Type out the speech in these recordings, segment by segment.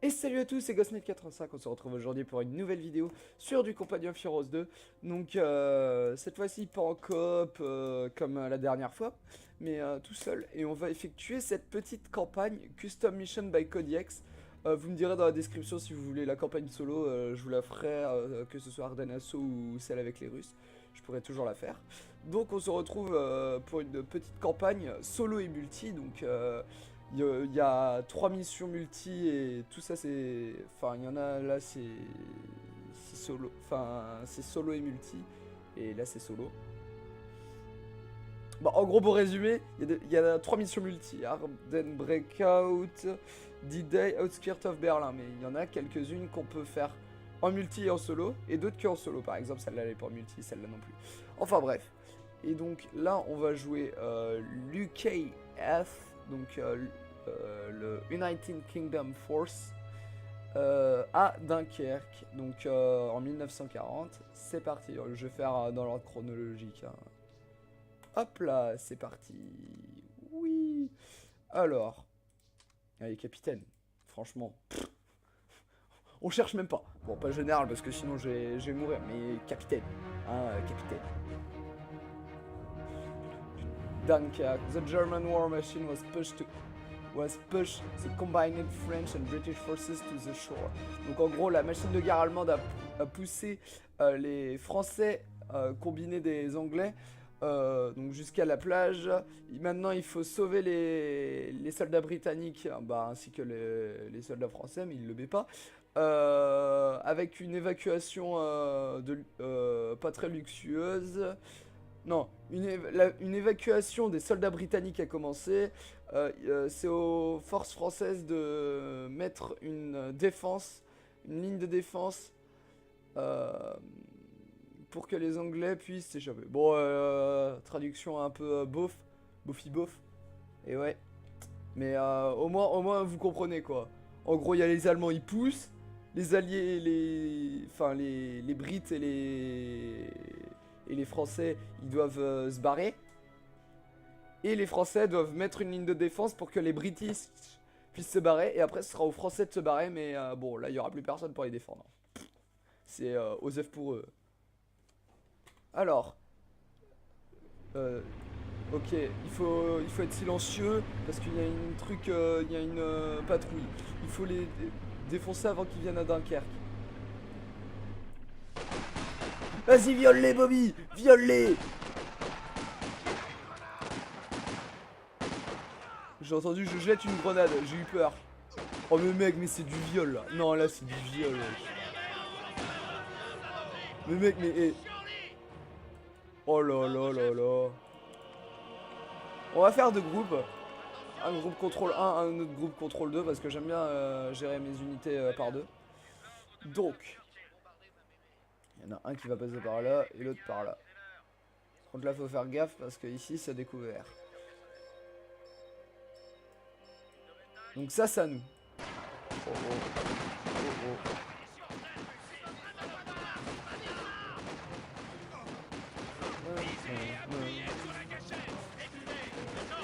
Et salut à tous, c'est Ghostnet85, on se retrouve aujourd'hui pour une nouvelle vidéo sur du Companion of Heroes 2. Donc cette fois-ci pas en coop comme la dernière fois, mais tout seul. Et on va effectuer cette petite campagne Custom Mission by Codiex. Vous me direz dans la description si vous voulez la campagne solo, je vous la ferai, que ce soit Ardennes Assault ou celle avec les Russes. Je pourrais toujours la faire. Donc on se retrouve pour une petite campagne solo et multi, donc... il y a 3 missions multi et tout ça c'est... Enfin il y en a là c'est solo. Enfin c'est solo et multi. Et là c'est solo. Bon en gros pour résumer, il y a 3 missions multi. Ardennes Breakout, D-Day, Outskirts of Berlin. Mais il y en a quelques-unes qu'on peut faire en multi et en solo. Et d'autres qu'en solo. Par exemple celle-là elle est pas en multi, celle-là non plus. Enfin bref. Et donc là on va jouer l'UKF. Donc le United Kingdom Force à Dunkerque, donc en 1940. C'est parti, je vais faire dans l'ordre chronologique. Hein. Hop là, c'est parti. Oui. Alors, allez capitaine, franchement, on cherche même pas. Bon, pas général parce que sinon je vais mourir, mais capitaine, hein, capitaine. Dunkirk, the German war machine was pushed the combined French and British forces to the shore. Donc en gros, la machine de guerre allemande a poussé les Français combinés des Anglais donc jusqu'à la plage. Maintenant, il faut sauver les soldats britanniques, ainsi que les soldats français, mais ils ne le met pas. Avec une évacuation pas très luxueuse. Non, une évacuation des soldats britanniques a commencé. C'est aux forces françaises de mettre une défense, une ligne de défense pour que les Anglais puissent s'échapper. Bon, traduction un peu beauf, bof. Et ouais, mais au moins vous comprenez quoi. En gros, il y a les Allemands, ils poussent, les Alliés, les Brits et les Français, ils doivent se barrer. Et les Français doivent mettre une ligne de défense pour que les British puissent se barrer. Et après, ce sera aux Français de se barrer. Mais bon, là, il n'y aura plus personne pour les défendre. C'est Osef pour eux. Alors. Ok, il faut être silencieux. Parce qu'il y a il y a une patrouille. Il faut les défoncer avant qu'ils viennent à Dunkerque. Vas-y, viole-les, Bobby! Viole-les! J'ai entendu, je jette une grenade, j'ai eu peur. Oh mais mec, mais c'est du viol là. Non, là c'est du viol. Mais mec, mais... Eh. Oh là là là là. On va faire deux groupes. Un groupe contrôle 1, un autre groupe contrôle 2. Parce que j'aime bien gérer mes unités par deux. Donc... Il y en a un qui va passer par là et l'autre par là. Par contre là faut faire gaffe parce que ici c'est découvert. Donc ça c'est à nous. Oh oh. Oh oh.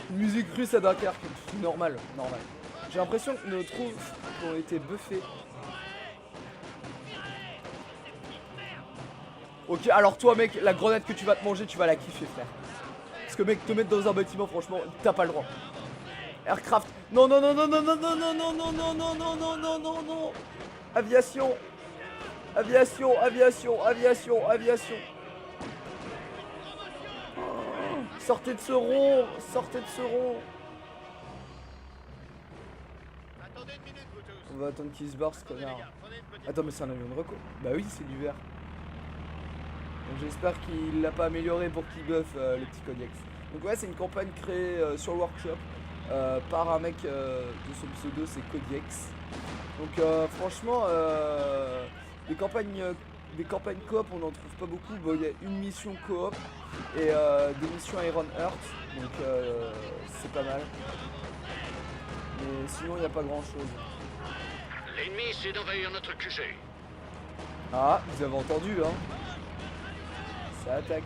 Une musique russe à Dunkerque, normal. J'ai l'impression que nos troupes ont été buffées. Ok, alors toi mec, la grenade que tu vas te manger, tu vas la kiffer frère. Parce que mec, te mettre dans un bâtiment, franchement, t'as pas le droit. Aircraft. Non. Aviation. Oh, sortez de ce rond. On va attendre qu'il se barre ce connard. Attends, mais c'est un avion de reco. Bah oui, c'est du vert. Donc j'espère qu'il l'a pas amélioré pour qu'il buffe le petit Codiex. Donc ouais, c'est une campagne créée sur le workshop par un mec de son pseudo, c'est Codiex. Donc franchement, des campagnes coop, on n'en trouve pas beaucoup. Bon, il y a une mission coop et des missions Iron Heart, donc c'est pas mal. Mais sinon, il n'y a pas grand chose. L'ennemi essaie d'envahir notre QG. Ah, vous avez entendu, hein? Ça attaque.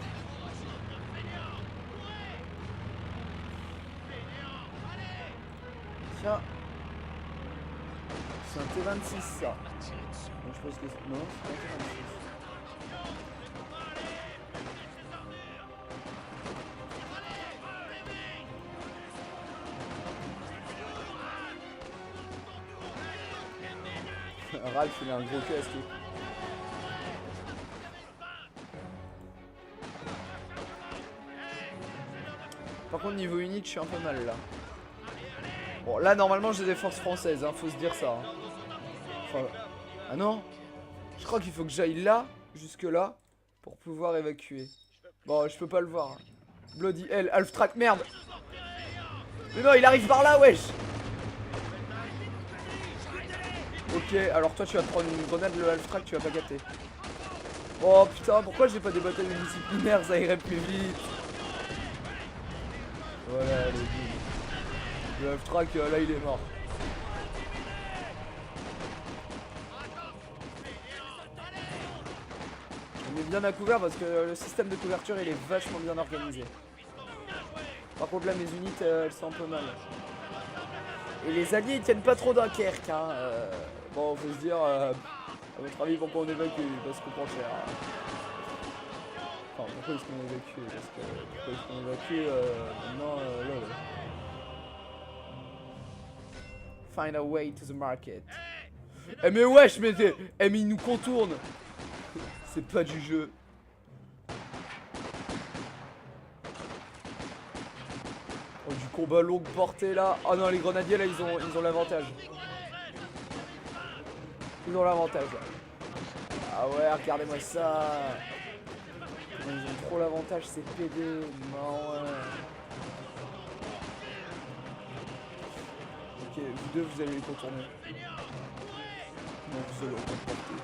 Tiens. C'est un T26 ça. Donc je pense que c'est... Non, c'est pas un T26. Ralph il a un gros casque. Par contre niveau unit je suis un peu mal là. Bon là normalement j'ai des forces françaises hein, faut se dire ça hein. Enfin, ah non. Je crois qu'il faut que j'aille là, jusque là, pour pouvoir évacuer. Bon je peux pas le voir hein. Bloody hell, Half Track, merde. Mais non il arrive par là wesh. Ok, alors toi tu vas te prendre une grenade, le Half Track tu vas pas capter. Oh putain, pourquoi j'ai pas des batailles disciplinaires, ça irait plus vite. Voilà, le Half Track là il est mort. On est bien à couvert parce que le système de couverture il est vachement bien organisé. Par contre là mes unités elles sont un peu mal. Et les alliés ils tiennent pas trop Dunkerque hein. Bon faut se dire à votre avis pourquoi on évacue? Parce qu'on prend cher. Enfin pourquoi est-ce qu'on évacue? Parce que pourquoi est-ce qu'on évacue maintenant lol. Find a way to the market. Eh mais wesh mais il nous contourne. C'est pas du jeu. Oh, du combat longue portée là. Oh non les grenadiers là ils ont l'avantage. Ils ont l'avantage là. Ah ouais regardez-moi ça. Ils ont trop l'avantage c'est PD. Non ouais. Ok vous deux vous allez les contourner. Non vous allez les porter.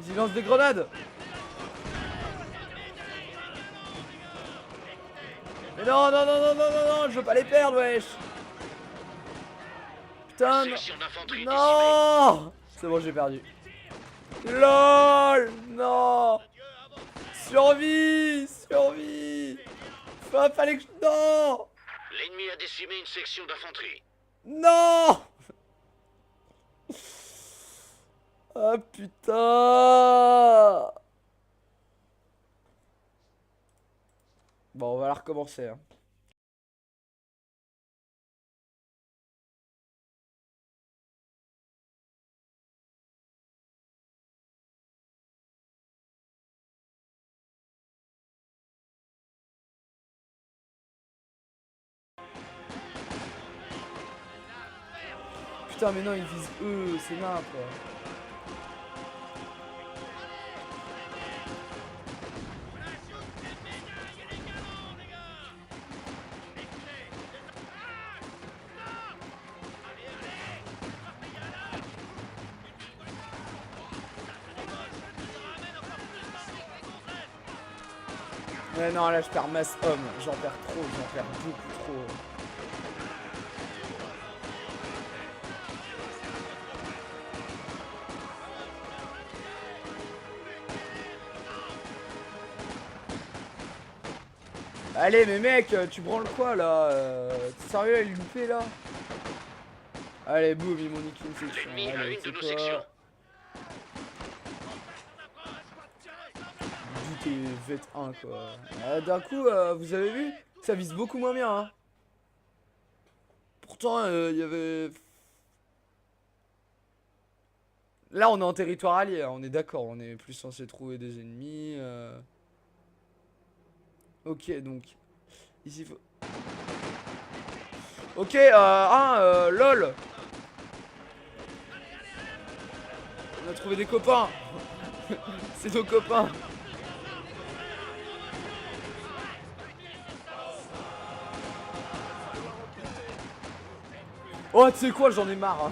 Ils lancent des grenades. Mais non, non, non, non, non, non, non, je veux pas les perdre, wesh. Putain, non. C'est bon, j'ai perdu. LOL, non. Survie, survie. Fallait que je... Non. L'ennemi a décimé une section d'infanterie. Non. Ah putain. Bon, on va la recommencer. Hein. Putain, mais non, ils visent eux, c'est n'importe. Mais non, là je perds masse homme, j'en perds trop, j'en perds beaucoup trop. Allez mais mec, tu branles quoi là t'es sérieux, elle est loupée là? Allez boum, ils m'ont niqué une section. L'ennemi a Allez, une de nos sections. T'es vet 1 quoi. D'un coup, vous avez vu? Ça vise beaucoup moins bien hein. Pourtant, il y avait... Là on est en territoire allié, hein, on est d'accord, on est plus censé trouver des ennemis. Ok donc... Ici faut... Ok, lol. On a trouvé des copains. C'est nos copains. Oh tu sais quoi, j'en ai marre hein.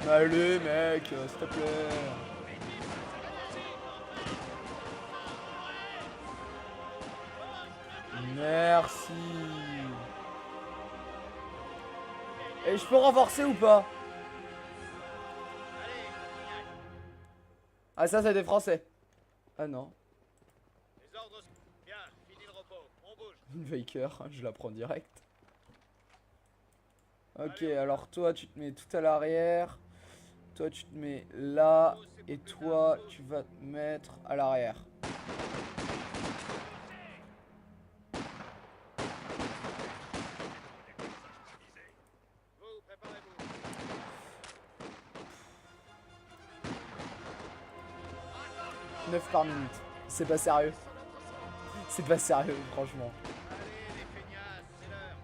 Allez mec, s'il te plaît. Merci. Et je peux renforcer ou pas? Ah ça c'est des français. Ah non. Les ordres... Bien, fini le repos. On bouge. Une Viker, je la prends direct. Ok, alors toi tu te mets tout à l'arrière. Toi tu te mets là. Et toi tu vas te mettre à l'arrière. Vous, préparez-vous. 9 par minute. C'est pas sérieux. C'est pas sérieux, franchement. Allez, les feignasses, c'est l'heure.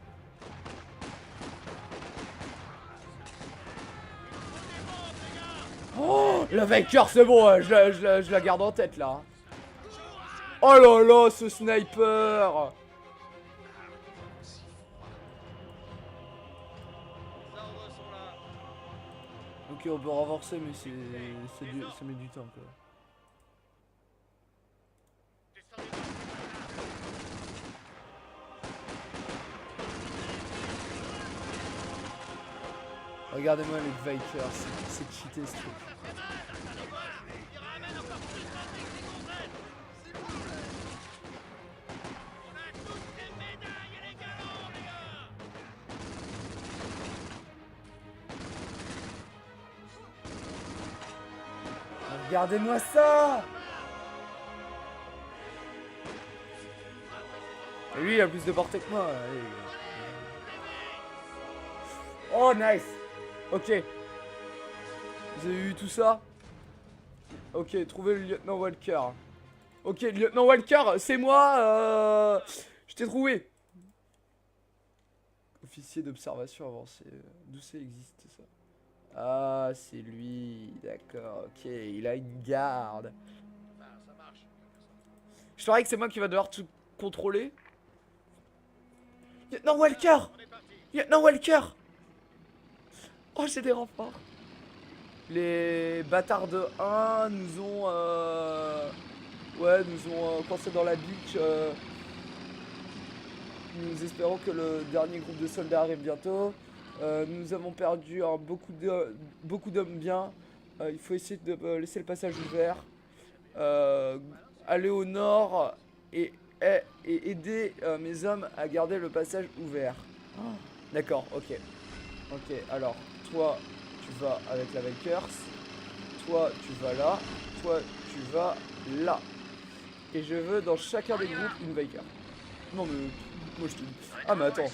Oh, la Viker, c'est bon, je la garde en tête là. Oh là là, ce sniper. Les ordres sont là. Ok, on peut renforcer, mais ça met du temps quoi. Regardez-moi les Vikers, c'est cheaté ce truc. Regardez-moi ça! Et lui il a plus de portée que moi. Allez. Oh nice! Ok. Vous avez vu tout ça? Ok, trouvez le lieutenant Walker. Ok, le lieutenant Walker, c'est moi. Je t'ai trouvé. Officier d'observation avancé. D'où ça existe ça? Ah, c'est lui. D'accord, ok. Il a une garde. Ça marche. Je parie que c'est moi qui va devoir tout contrôler. Lieutenant Walker! On est parti. Lieutenant Walker! Oh, j'ai des renforts. Les bâtards de 1 nous ont... nous ont coincés dans la beach. Nous espérons que le dernier groupe de soldats arrive bientôt. Nous avons perdu beaucoup d'hommes bien. Il faut essayer de laisser le passage ouvert. Aller au nord et aider mes hommes à garder le passage ouvert. Oh, d'accord, ok. Ok, alors, toi, tu vas avec la Vikers. Toi, tu vas là. Toi, tu vas là. Et je veux dans chacun des groupes une Viker. Non mais, moi je te dis. Ah mais attends.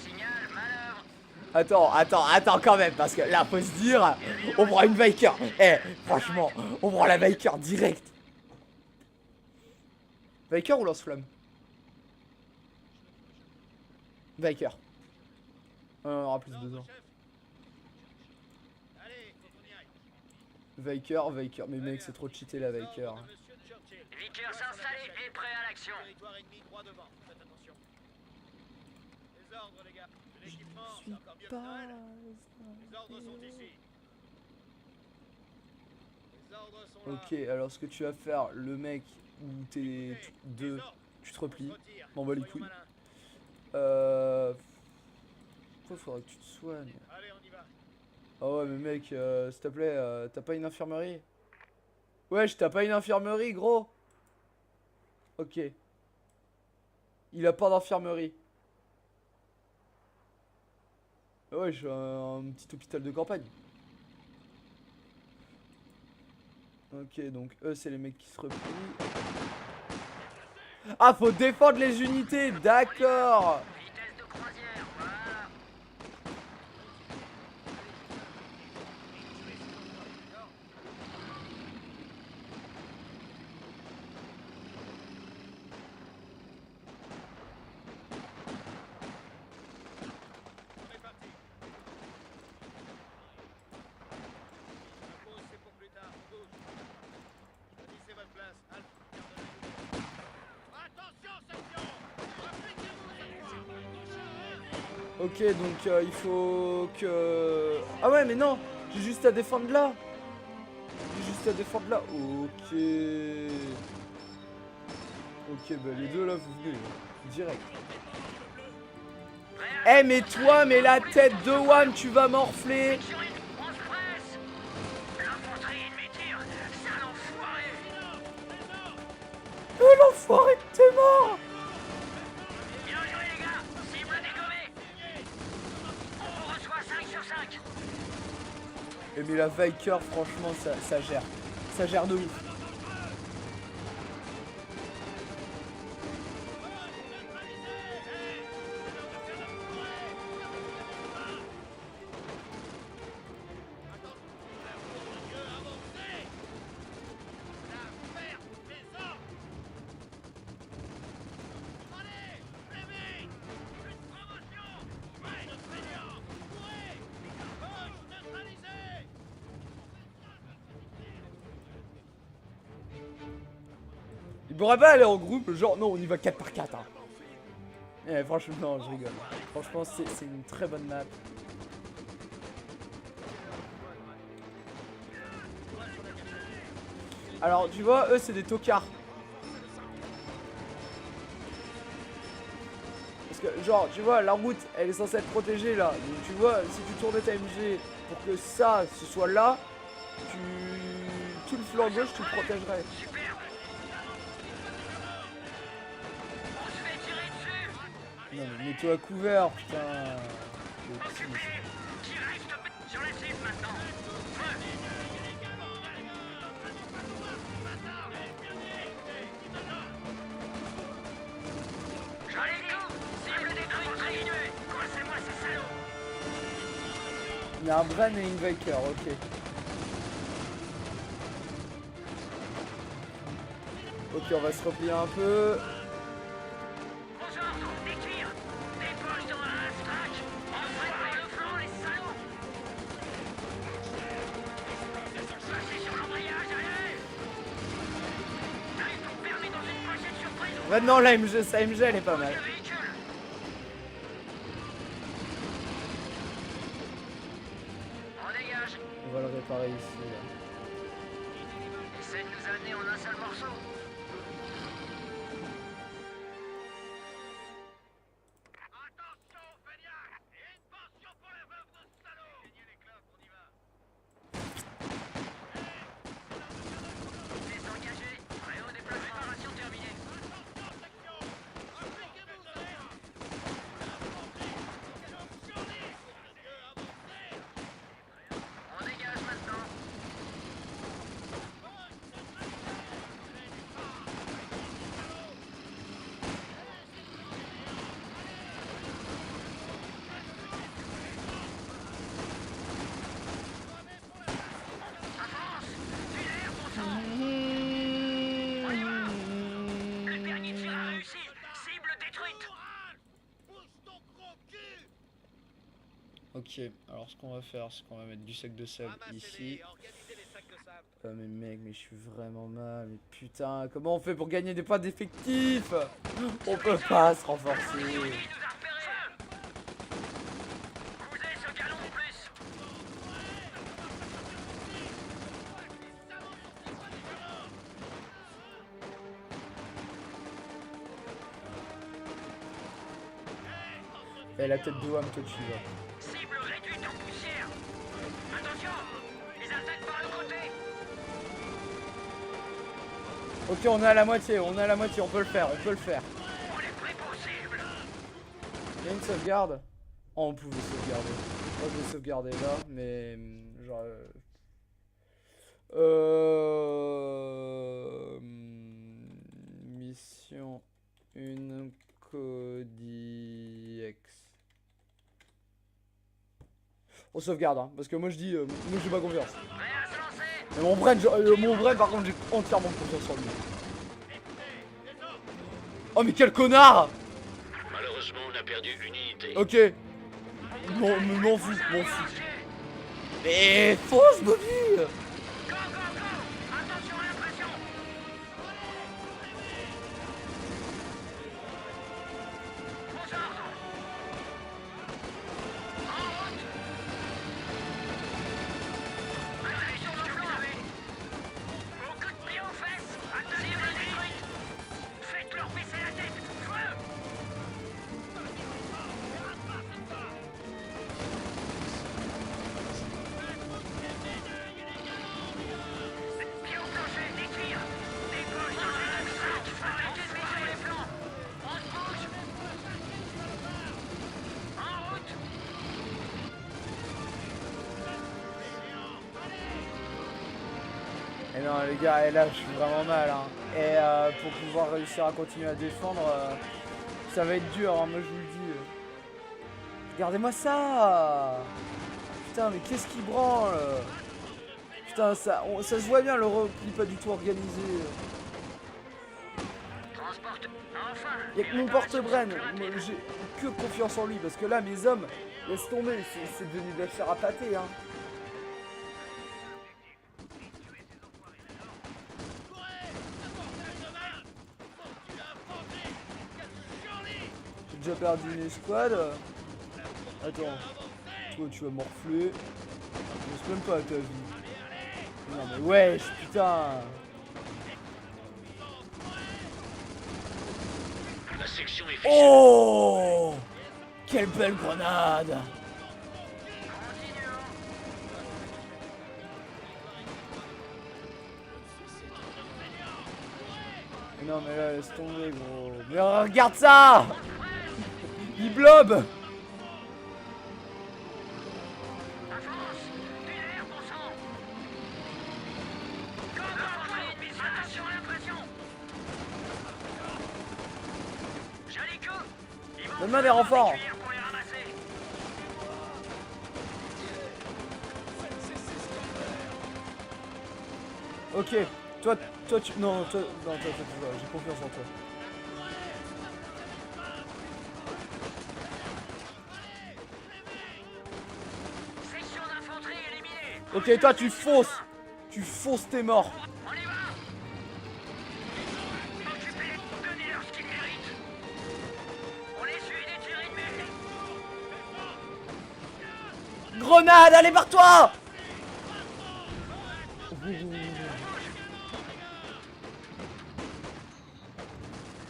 Attends quand même, parce que là, faut se dire, on prend une Viker. Eh, franchement, on prend la Viker direct. Viker ou lance-flamme? Viker. On aura plus besoin. Allez, faut qu'on y aille. Viker, mais mec, c'est trop cheaté la Viker. Ordre de Monsieur Churchill. Vickers installé et prêt à l'action. Territoire ennemi droit devant. Faites attention. Les ordres, les gars. De l'équipement, c'est encore mieux que Noël. Les ordres sont ici. Les ordres sont là. Ok, alors ce que tu vas faire, le mec où t'es deux, tu te replies. M'en bats les couilles. Pourquoi faudrait que tu te soignes? Allez, on y va. Oh ouais, mais mec, s'il te plaît, t'as pas une infirmerie? Wesh, t'as pas une infirmerie, gros? Ok. Il a pas d'infirmerie. Ouais, j'ai un petit hôpital de campagne. Ok, donc eux, c'est les mecs qui se replient. Ah, faut défendre les unités, d'accord. Vitesse de croisière, voilà. On est parti. La pause, c'est pour plus tard. On bouge. Choisissez votre place. Alpha, garde l'œil ouvert. Attention, section. Appliquez-vous cette fois. Ok, donc il faut que... Ah ouais, mais non, j'ai juste à défendre là. J'ai juste à défendre là. Ok. Ok, bah les deux là, vous venez. Direct. Eh, mais toi, mais la tête de Wam, tu vas morfler. Section 1, on se presse. L'infanterie ennemie tire. Sale enfoiré. Oh l'enfoiré, t'es mort! Bien joué les gars. Cible dégommée. On reçoit 5 sur 5. Et mais la Viker, franchement, ça gère. Ça gère de ouf. Il pourrait pas aller en groupe, genre non, on y va 4 par 4. Hein. Eh, franchement, non, je rigole. Franchement, c'est une très bonne map. Alors, tu vois, eux, c'est des tocards. Parce que, genre, tu vois, la route, elle est censée être protégée là. Donc, tu vois, si tu tournais ta MG pour que ça, ce soit là, tout le flanc gauche, tu le protégerais. Non mais mets-toi à couvert, putain. Qui reste sur la cible maintenant. J'en ai le coup. Cible détruite, continuez. Coincez-moi ces salauds. Il y a un Bren et une Viker, ok. Ok, on va se replier un peu. Maintenant la MG, sa MG elle est pas mal. On va le réparer ici. Là. Essaye de nous amener en un seul morceau. Attention, Féliac. Et une pension pour les veuves de salauds. Gagnez les clubs, on y va. Désengagé. Prêt au déplacement. Préparation terminée. Attention, section. Appliquez-vous, salaire. On dégage maintenant. Le dernier tir a réussi. Cible détruite. Pousse ton gros cul. Ok, alors ce qu'on va faire, c'est qu'on va mettre du sac de sable ici. Organisez les sacs de sable. Oh mais mec, mais je suis vraiment mal. Mais putain, comment on fait pour gagner des points d'effectifs? On peut pas se renforcer. Il nous a repérés. Cousez ce galon de plus. Et la tête de Wam que tu vas. Cible réduite en poussière. Attention, ils attaquent par le côté. Ok, on est à la moitié, on peut le faire, On est prêt pour cible. Il y a une sauvegarde. Oh, on pouvait sauvegarder. Moi je vais sauvegarder là, mais genre... Mission 1 Codiex. On sauvegarde, hein, parce que moi je dis, moi j'ai pas confiance. Prêt à se lancer. Mais mon Bren par contre j'ai entièrement confiance en lui. Oh mais quel connard! Malheureusement, on a perdu une unité. Ok. M'en fous. Mais fonce Bobby! Go, go, go. Attention à la pression. Aux ordres. En route. Attention sur le flanc. Au coup de pied aux fesses. Cible détruite. Faites-leur baisser la tête. Feu. Et non les gars, et là je suis vraiment mal hein. Et pour pouvoir réussir à continuer à défendre, ça va être dur hein, moi je vous le dis. Regardez-moi ça. Putain mais qu'est-ce qui branle. Putain ça se voit bien le repli pas du tout organisé. Transporte. Enfin. Y'a que mon porte-braine, j'ai que confiance en lui parce que là mes hommes, laisse tomber, c'est devenu de la chair à pâté hein. J'ai déjà perdu une escouade. Attends, toi tu vas morfler. Je pense même pas à ta vie. Non mais wesh, putain. La section est fichée. Oh, quelle belle grenade. Mais non mais là laisse tomber gros. Mais regarde ça. Il blobe. Avance. Du l'air, bon sang. Comme l'infanterie, attention à l'impression. Joli coup. Ils vont Donne-moi des renforts. cuire pour les ramasser. Ok, toi tu... Non, toi, j'ai confiance en toi. Section d'infanterie éliminée. Ok, toi tu fonces. Tu fonces, t'es mort. On y va. Occupez-les, donnez-leur ce qu'ils méritent. On les suit des tirs ennemis. Grenade, allez barre-toi.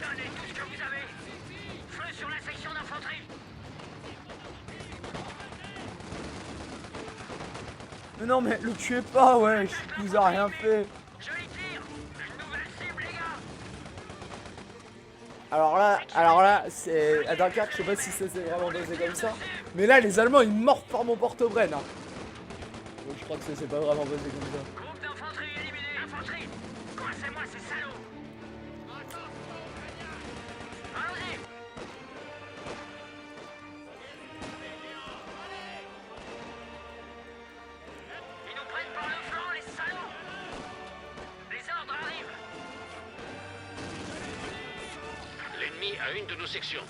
Donnez tout ce que vous avez. Feu sur la section d'infanterie. Mais non mais le tuez pas, wesh. Il vous a rien fait. Joli tir. Une nouvelle cible, les gars. Alors là, c'est... À Dunkerque, je sais pas si ça s'est vraiment dosé comme ça. Mais là, les Allemands, ils mordent par mon porte-braine. Hein. Donc je crois que ça s'est pas vraiment dosé comme ça. Groupe d'infanterie éliminé. Infanterie. Coincez-moi ces salauds. Allons-y. Ils nous prennent par le flanc, les salauds. Les ordres arrivent. L'ennemi a une de nos sections.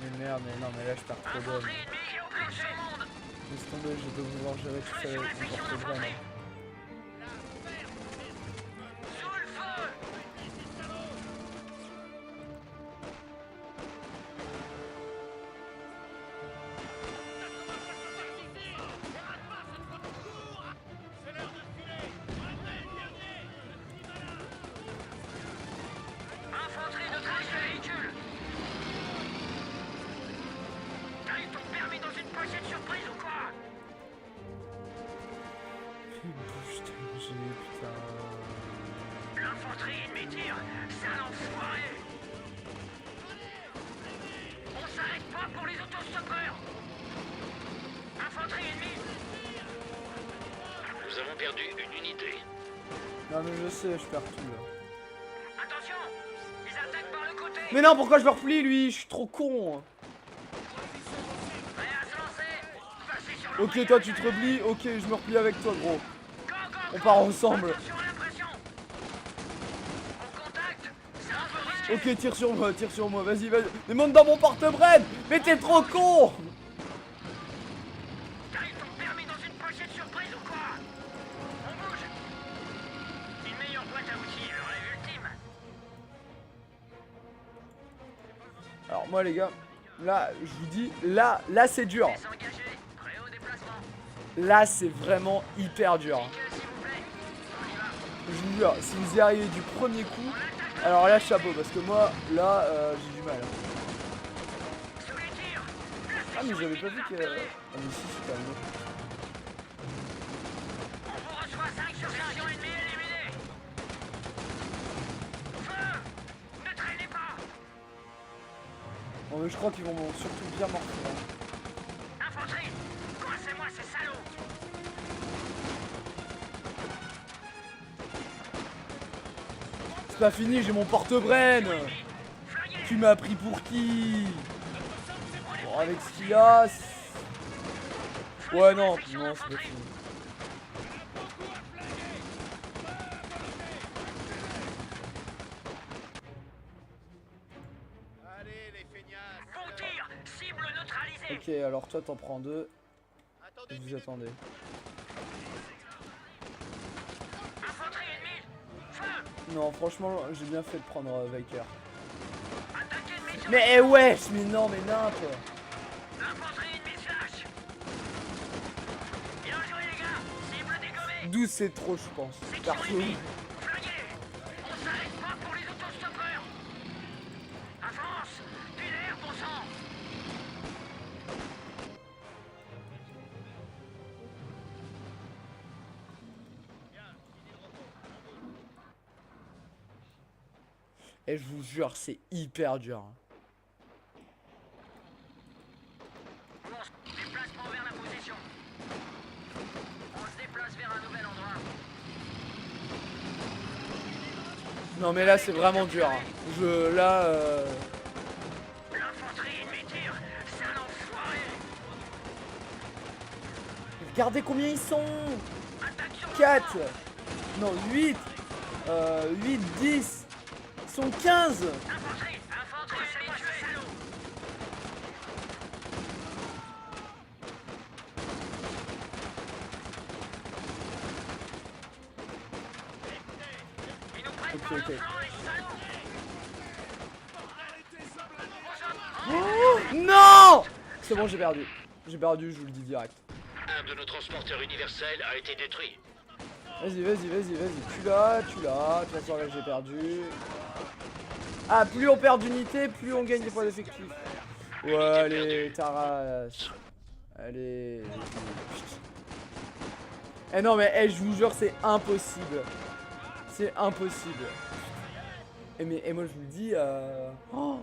Mais merde, mais non, mais là, je perds trop d'hommes. Infanterie ennemie qui opère sur le monde. Laisse tomber, je vais devoir gérer tout ça Feu sur la avec mon section porte-braine. d'infanterie. Sous le feu. Infanterie de trace de véhicule. Ah, ils t'ont permis dans une pochette surprise ou quoi? Bouge TNG, putain. L'infanterie ennemie tire. Sale enfoiré. On s'arrête pas pour les autostoppeurs. Infanterie ennemie. Nous avons perdu une unité. Non, mais je sais, je perds tout là. Attention. Ils attaquent par le côté. Mais non, pourquoi je me replie lui? Je suis trop con. Prêt à se lancer. Passez sur le Ok, toi tu te replies, ok, je me replie avec toi, gros. Go, go, On go. part ensemble. Attention à l'impression. On contacte. C'est un peu risqué. Ok, tire sur moi, vas-y, vas-y. Mais monte dans mon porte-braine. Mais t'es trop con. Ils t'ont permis dans une pochette surprise ou quoi? On bouge. Une meilleure boîte à outils, le relève ultime. Alors moi les gars, là, je vous dis, là c'est dur. S'engager. Prêt au déplacement. Là c'est vraiment hyper dur. Que s'il vous plaît. On y va. Je vous jure, si vous y arrivez du premier coup, alors là chapeau, parce que moi, là, j'ai du mal. Sous les tirs. Ah mais j'avais pas vu que... Ah mais si, c'est pas mal. On vous reçoit 5 sur 5 ennemis éliminés. Feu. Ne traînez pas. Bon, mais je crois qu'ils vont surtout bien morfler. Hein. Infanterie. Coincez-moi ces salauds. C'est pas fini, j'ai mon porte-brain. Tu m'as pris pour qui? Bon, avec ce qu'il a... Ouais, non, non, c'est pas fini. Allez, les feignasses. Bon tir, cible neutralisée. Ok, alors toi t'en prends 2. Attendez une Vous minute. attendez. Infanterie ennemie. Feu. Non, franchement, j'ai bien fait de prendre Viker. Attaquez ennemie sur Mais wesh, mais non, mais n'importe. l'infanterie ennemie slash. Bien joué les gars. Cible dégommée. 12 c'est trop, je pense. Section Perso. ennemie. Flingué. On s'arrête pas pour les autostoppeurs. Avance. Du l'air, bon sang. Et je vous jure, c'est hyper dur. Bon, déplacement vers la position. On se déplace vers un nouvel endroit. Non mais là c'est vraiment dur. Là... L'infanterie ennemie tire. Sale enfoiré. Regardez combien ils sont. Attaque sur le 4. flanc. Non, 8. 8, 10. Ils sont 15. Infanterie ennemie tuée. Salaud. Ils nous prennent Ok, par le ok. flanc, les salauds. Oh, non. C'est bon, j'ai perdu. J'ai perdu, je vous le dis direct. Un de nos transporteurs universels a été détruit. Vas-y, vas-y, vas-y, vas-y. Tu l'as. De toute façon, là, j'ai perdu. Ah, plus on perd d'unités, plus on gagne des points d'effectif. Ouais, allez, Taras. Allez. Eh non, mais je vous jure, c'est impossible. C'est impossible. Et moi, je vous le dis. Oh.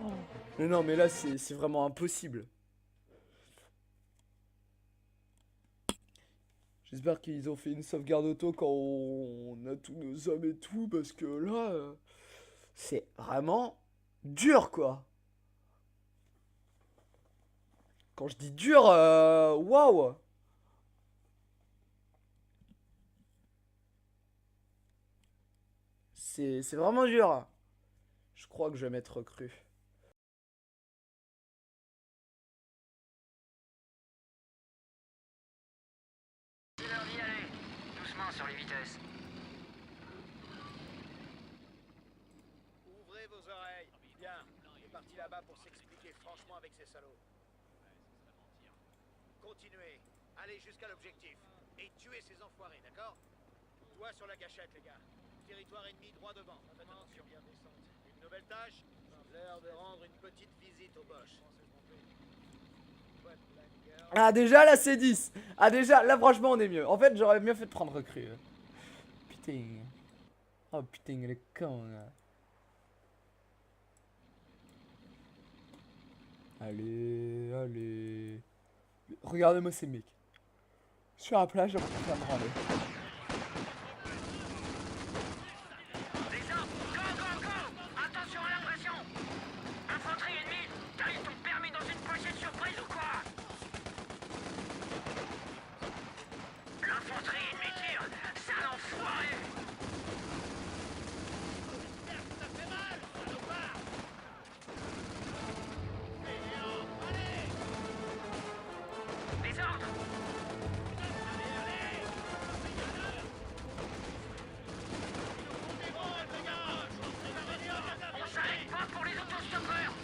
Mais non, mais là, c'est vraiment impossible. J'espère qu'ils ont fait une sauvegarde auto quand on a tous nos hommes et tout, parce que là, c'est vraiment dur, quoi. Quand je dis dur, waouh. C'est vraiment dur. Je crois que je vais mettre recrue. C'est l'heure d'y aller. Doucement sur les vitesses. Ouvrez vos oreilles. Bien. Il est parti là-bas pour s'expliquer franchement avec ces salauds. Continuez. Allez jusqu'à l'objectif. Et tuez ces enfoirés, d'accord? Toi sur la gâchette, les gars. Territoire ennemi droit devant. Faites attention. Bien descente. Une nouvelle tâche? L'heure de rendre une petite visite au Bosch. Ah, déjà, là, c'est 10. Ah, déjà, là, franchement, on est mieux. En fait, j'aurais mieux fait de prendre recrue. Putain. Oh, putain, il est con, là. Allez, allez. Regardez-moi ces mecs. Sur la plage, je vais me branler. Les hommes, go. Attention à l'impression. Infanterie ennemie. T'as eu ton permis dans une pochette surprise ou quoi? L'infanterie ennemie tire. Sale enfoiré. Les ordres. On s'arrête pas pour les autostoppeurs.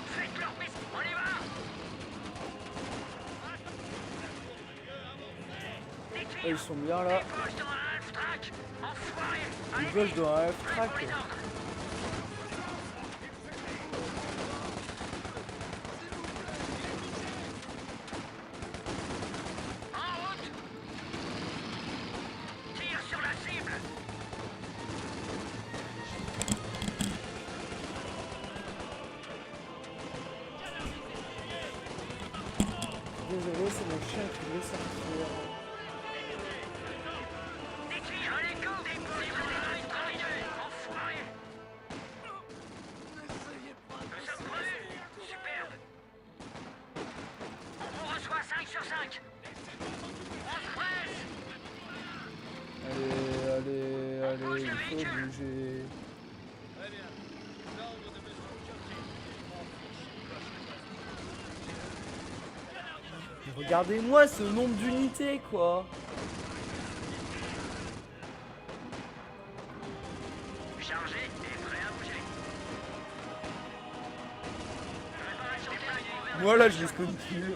Faites leur piste. On y va. Ils sont bien là. Débauche dans un half-track. Enfoiré. Ils Allez, bossent dans un prêt pour F-track. les ordres. En route. Tire sur la cible. Désolé, c'est mon chien qui voulait sortir. Détruire un écho. Cible détruite. Enfoiré. il faut bouger. Très bien. L'ordre de Monsieur Churchill. Mais regardez-moi ce nombre d'unités, quoi. Chargé et prêt à bouger. Préparation technique. Moi, là, je les spawn plus.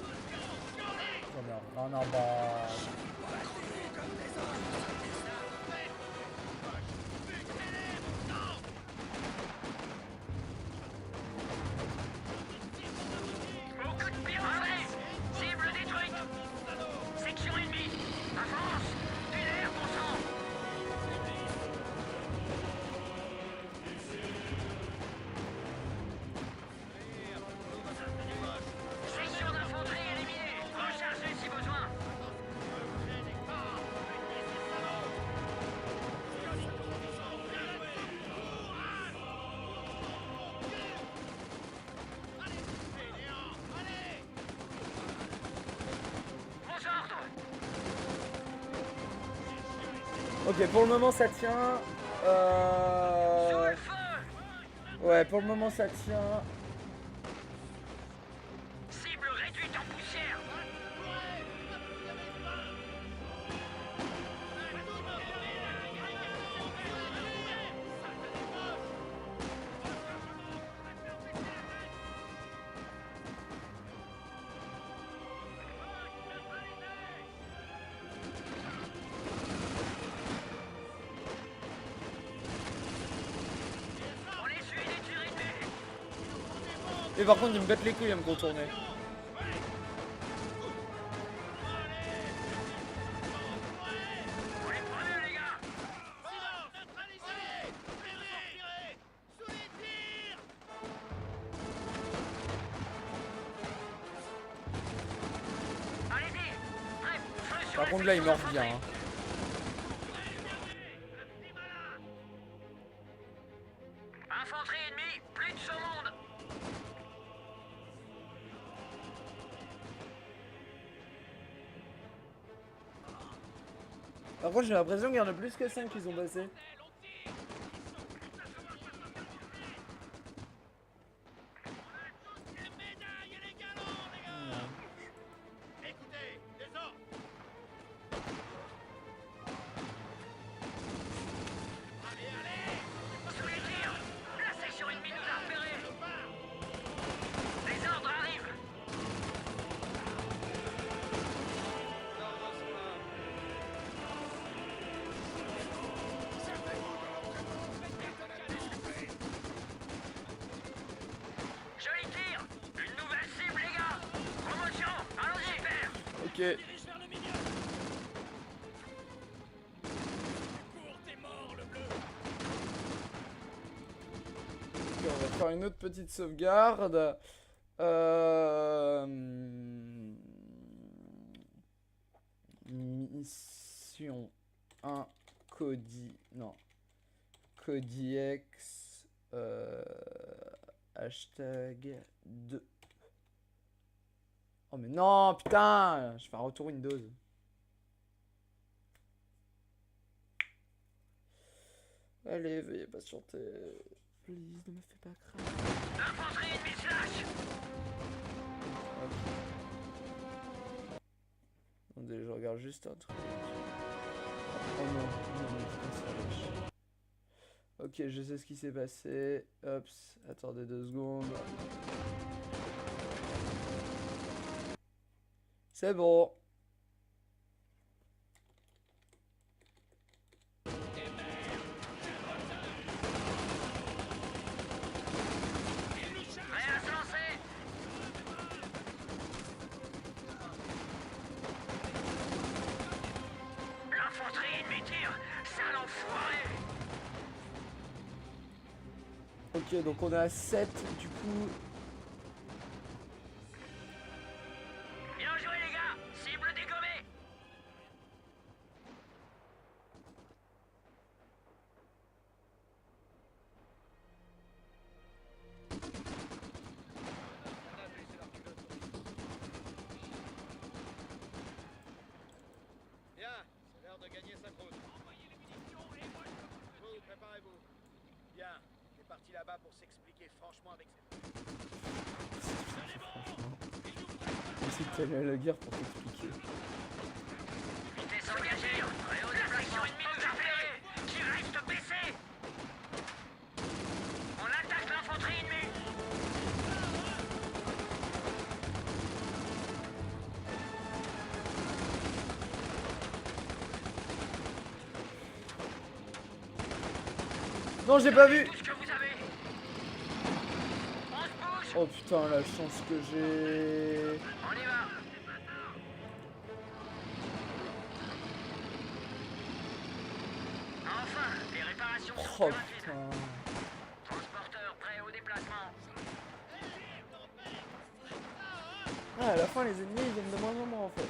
J'en ai rien à battre. Au coup de pied en face. Cible détruite. Section ennemie. Avance. Tunnel, bon sang. Section d'infanterie éliminée. Rechargez si besoin. Aux ordres. Ok, pour le moment, ça tient. Sous le feu. Ouais, pour le moment, ça tient. Cible réduite en poussière. On essuie les tirs ennemis. Et par contre, ils me bêtent les couilles à me contourner. On est prenus, les gars. Neutralisé. Tirez. Sous les tirs. Allez-y. Prêt. Feu sur Par la contre, là, il section meurt bien. Hein. Infanterie ennemie, plus de ce monde. Par contre, j'ai l'impression qu'il y en a plus que 5 qui sont passés. Les médailles et les galons, les gars. Écoutez, des ordres. Sous les tirs. La section ennemie nous a repérés. Les ordres arrivent. Joli tir. Une nouvelle cible, les gars. Promotion. Allons-y, père. Ok. Ok, on va faire une autre petite sauvegarde. Mission 1 Cody. Non. CodyX. Hashtag 2. Oh mais non, putain! Je fais un retour Windows. Allez, veuillez patienter. Please, ne me fais pas craindre. Infanterie ennemie slash. Attendez, je regarde juste un truc. Oh non, non, putain, ça lâche. Ok, je sais ce qui s'est passé. Hops, attendez 2 secondes. C'est bon. Prêt à se lancer. L'infanterie ennemie tire. Sale enfoiré. Ok, donc on est à 7 du coup. Bien joué, les gars. Cible dégommée. Bien, c'est l'heure de gagner sa croûte. Envoyez les munitions et moi je là-bas pour s'expliquer franchement avec ses... C'est que t'allais à la guerre pour t'expliquer. Vitesse engagée. Réaction ennemie interférée. Qui reste baissé. On attaque l'infanterie ennemie. Non, j'ai pas vu. Tout ce que vous avez. On se bouge. Oh putain, la chance que j'ai. On y va. Enfin, les réparations sont Oh plus rapides. putain. Transporteur prêt au déplacement. Ah, à la fin, les ennemis ils viennent de moins en moins en fait.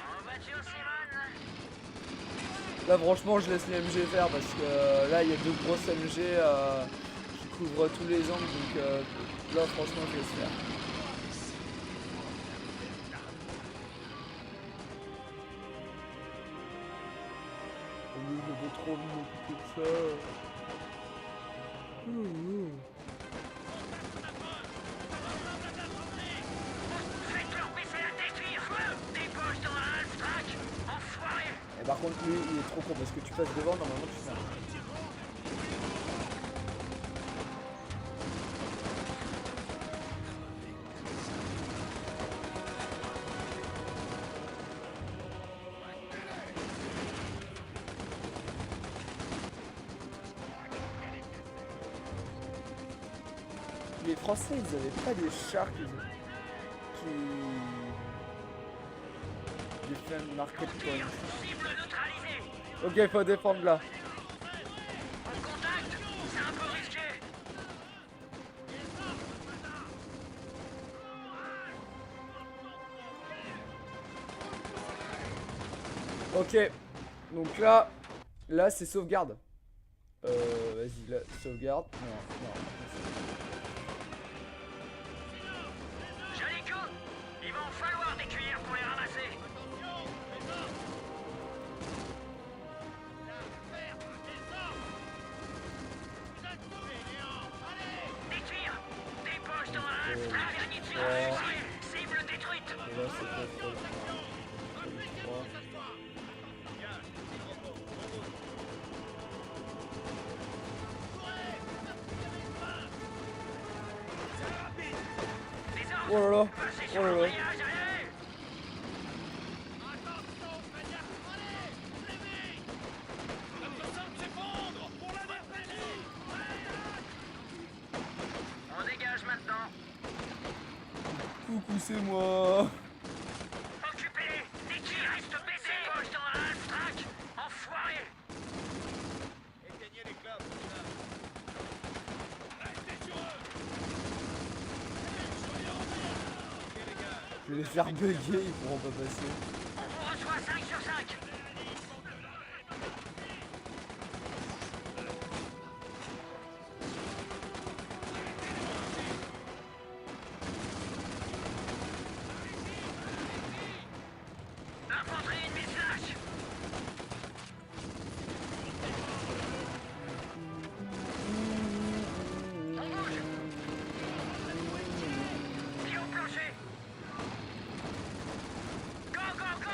En voiture, Simone. Là, franchement, je laisse les MG faire parce que là, il y a deux grosses MG qui couvrent tous les angles. Donc là, franchement, je laisse faire. Au lieu de trop m'occuper de ça. Faites-leur baisser la tête, fille. Feu. Débauche dans un half-track. Enfoiré. Et par contre, lui, il est trop con parce que tu passes devant, normalement, tu fais un... Les Français, ils avaient pas des chars qui défendent market point. Cible neutralisée. Ok, faut défendre là. En contact. C'est un peu risqué. Ok, donc là c'est sauvegarde. Vas-y, là, sauvegarde. Non. Joli coup. Il va en falloir des cuillères pour les ramasser. Des tirs. Des poches dans un half-track. Dernier tir à fusil. Cible détruite. Et là c'est quoi ça? C'est 3. Oh là là, Passez oh sur là là. l'embrayage, allez. On dégage maintenant. Coucou, c'est moi. Occupez-les. Des tirs restent baissés. Des poches dans un half-track. Enfoiré. Éteignez les clopes. Je vais les faire bugger, ils pourront pas passer. On vous reçoit 5 sur 5. L'infanterie ennemie flash. On bouge. Pied au plancher. Go, go, go.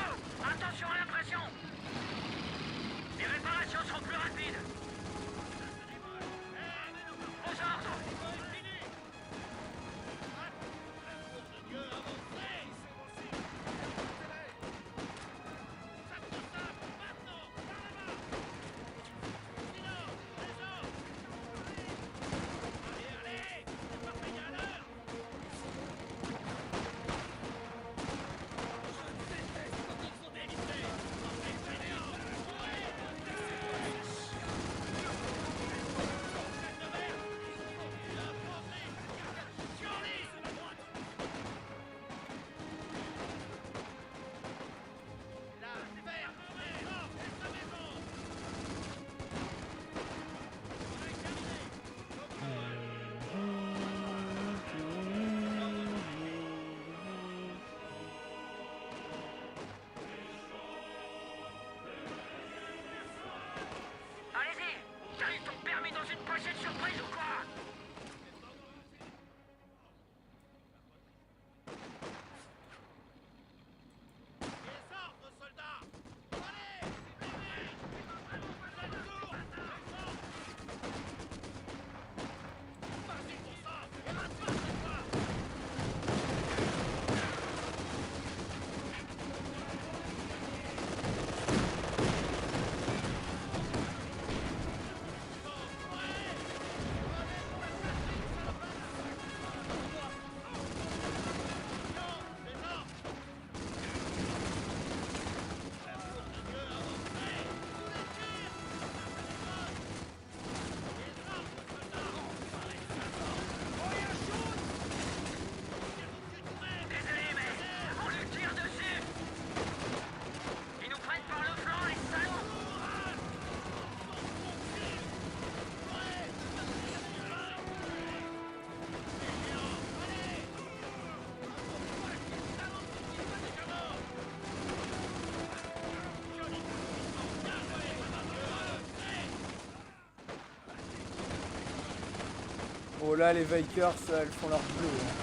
là, les Vikers, elles font leur bleu. Hein.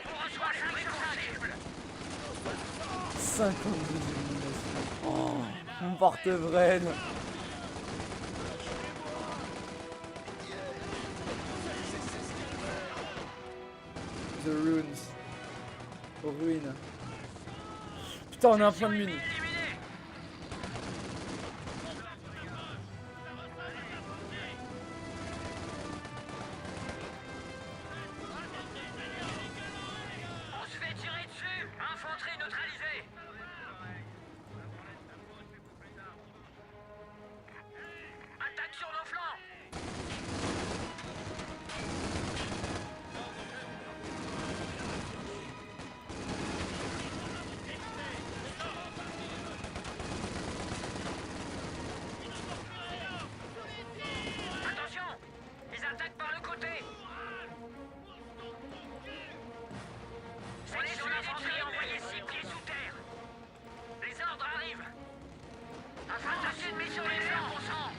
On reçoit les préconceptibles. 52 éliminations. Oh, mon porte-vraine. The Runes. Aux ruines. Putain, on a un point de mine. Éliminé. On se fait tirer dessus. Infanterie neutralisée. Attaque sur nos flancs. Attention, ils attaquent par le côté. Section d'infanterie envoyée 6 pieds sous terre. Les ordres arrivent. Attaquez de mise sur les flancs, bon sang.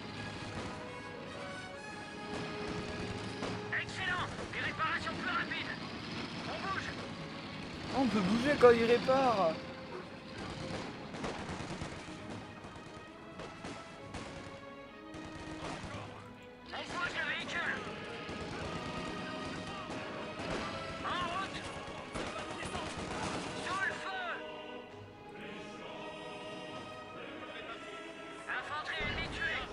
Excellent. Des réparations plus rapides. On bouge. Oh, on peut bouger quand il répare. On bouge le véhicule. En route. Sous le feu. Infanterie ennemie tuée.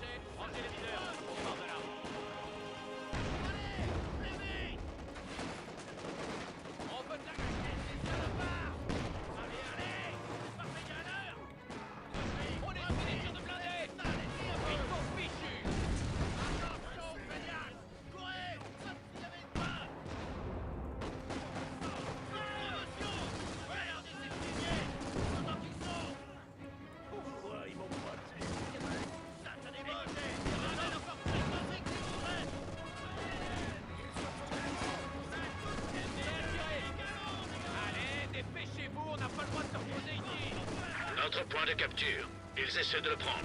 Notre point de capture. Ils essaient de le prendre.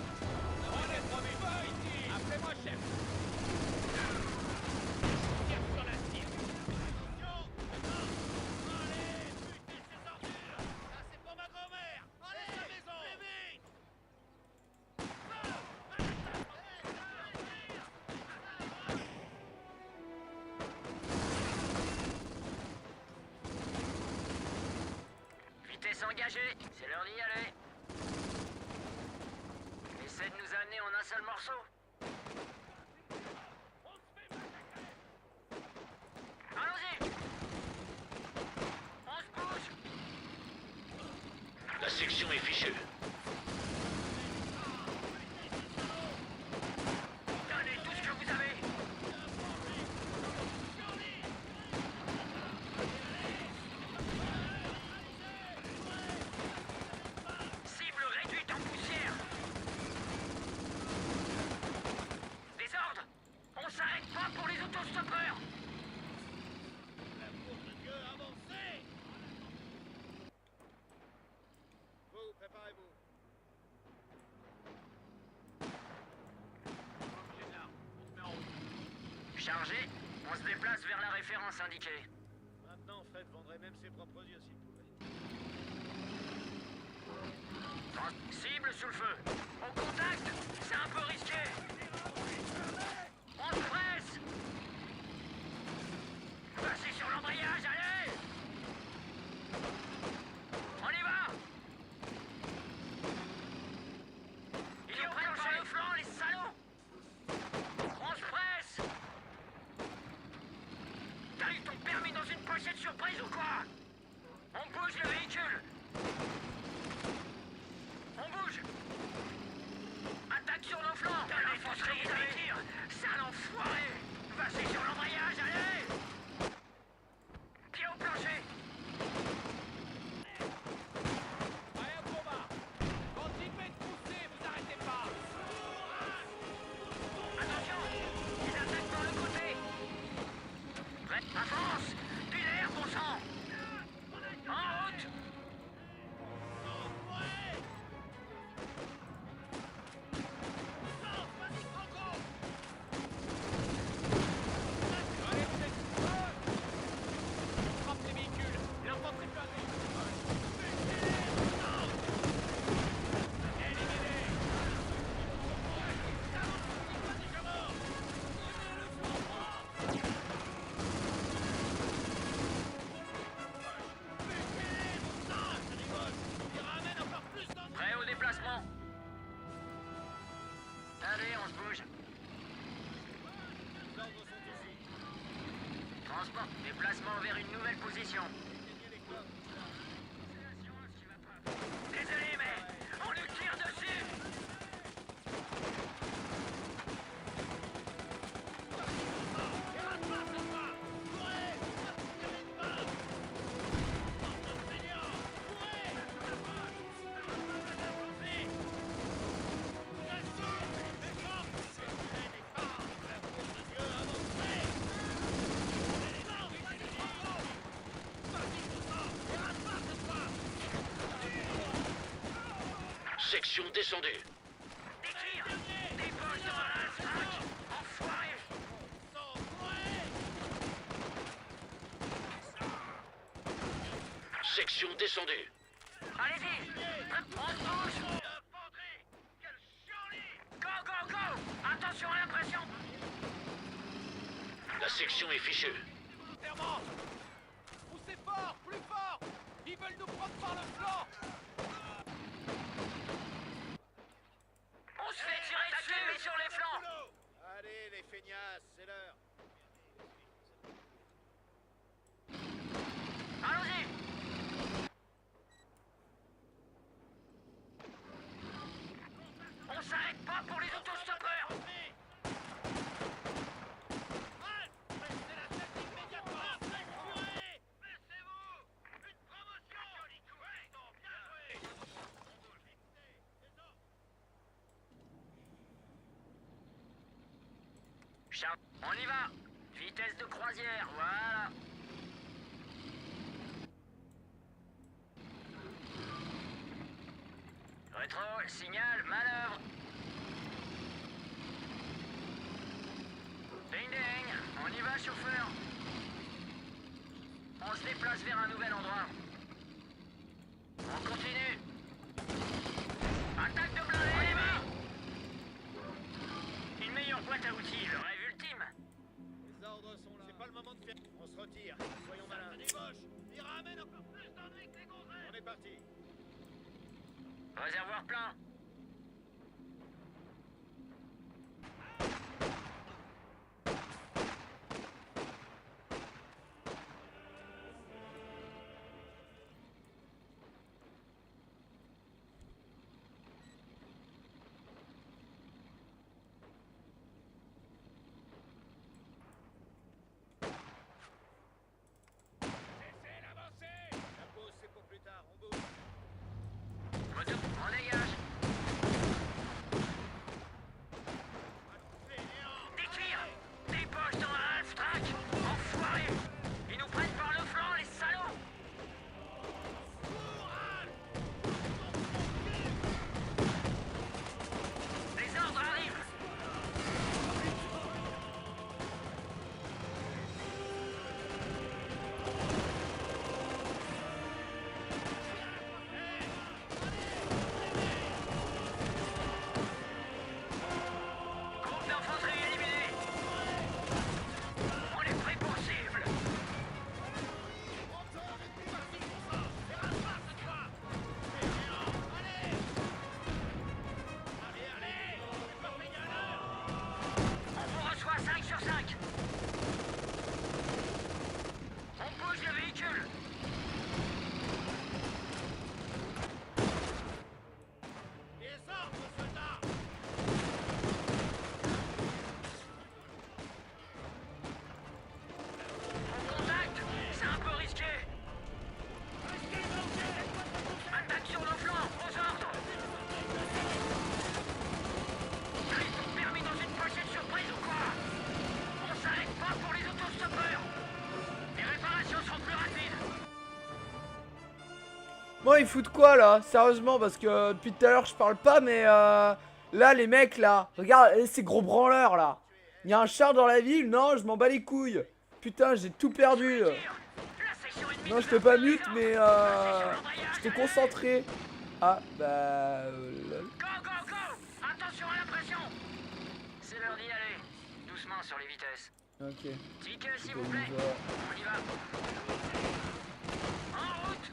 Vitesse engagée, c'est l'heure d'y aller. Essaie de nous amener en un seul morceau. Allons-y. On se bouge. La section est fichue. Donnez tout ce que vous avez. Cible réduite en poussière. Des ordres. On s'arrête pas pour les autostoppeurs. Vous, préparez-vous. Chargé. On se déplace vers la référence indiquée. Maintenant, Fred vendrait même ses propres yeux s'il pouvait. Cible sous le feu. Au contact. C'est un peu risqué. On se presse. Passez sur l'embrayage, allez. On y va. Ils nous prennent par le flanc, les salauds. On se presse. T'as eu ton permis dans une pochette surprise ou quoi? On bouge le véhicule. On bouge. Déplacement vers une nouvelle position. Désolé, mais on nous tire dessus. Section descendue. Des tirs. Des balles dans la sac. Enfoiré. Section descendue. Allez-y. On se bouge. Go, go, go. Attention à l'impression. La section est fichue. Clairement. Poussez fort, plus fort. Ils veulent nous prendre par le flanc. On se fait tirer dessus, mais sur les flancs. Allez, les feignasses, c'est l'heure. Allons-y. On s'arrête pas pour les autostoppeurs. On y va. Vitesse de croisière, voilà. Rétro, signal, manœuvre. Ding ding, on y va, chauffeur. On se déplace vers un nouvel endroit. On continue. Attaque de blindé, on y va. Une meilleure boîte à outils, le rêve ultime. Les ordres sont là. C'est pas le moment de faire. On se retire. Soyons malins. Ça débauche. Il ramène encore plus d'ennuis que les gonzesses. On est parti. Réservoir plein. Cessez l'avancée. La pause, c'est pour plus tard. On bouge. Retour, on dégage. Des tirs. Des poches dans la half-track. Enfoirés. Ils nous prennent par le flanc, les salauds. Les ordres arrivent. Groupe d'infanterie éliminé. On est prêt pour cible. On vous reçoit 5 sur 5. On bouge le véhicule. Les ordres, soldats. On contacte. C'est un peu risqué. Attaque sur nos flancs. Aux ordres. Permis dans une pochette surprise ou quoi? On s'arrête pas pour les autostoppeurs. Les réparations seront plus rapides. Bon, ils foutent quoi là? Sérieusement, parce que depuis tout à l'heure je parle pas, mais là les mecs là, regarde ces gros branleurs là. Il y a un char dans la ville? Non, je m'en bats les couilles. Putain, j'ai tout perdu. La section ennemie Non, nous je t'ai pas a mute, mais embrayage. j'étais concentré. Ah, bah. Lol. Go, go, go. Attention à l'impression. C'est l'heure d'y aller. Doucement sur les vitesses. Ok. Ticket, s'il On vous y plaît. va. On y va. En route.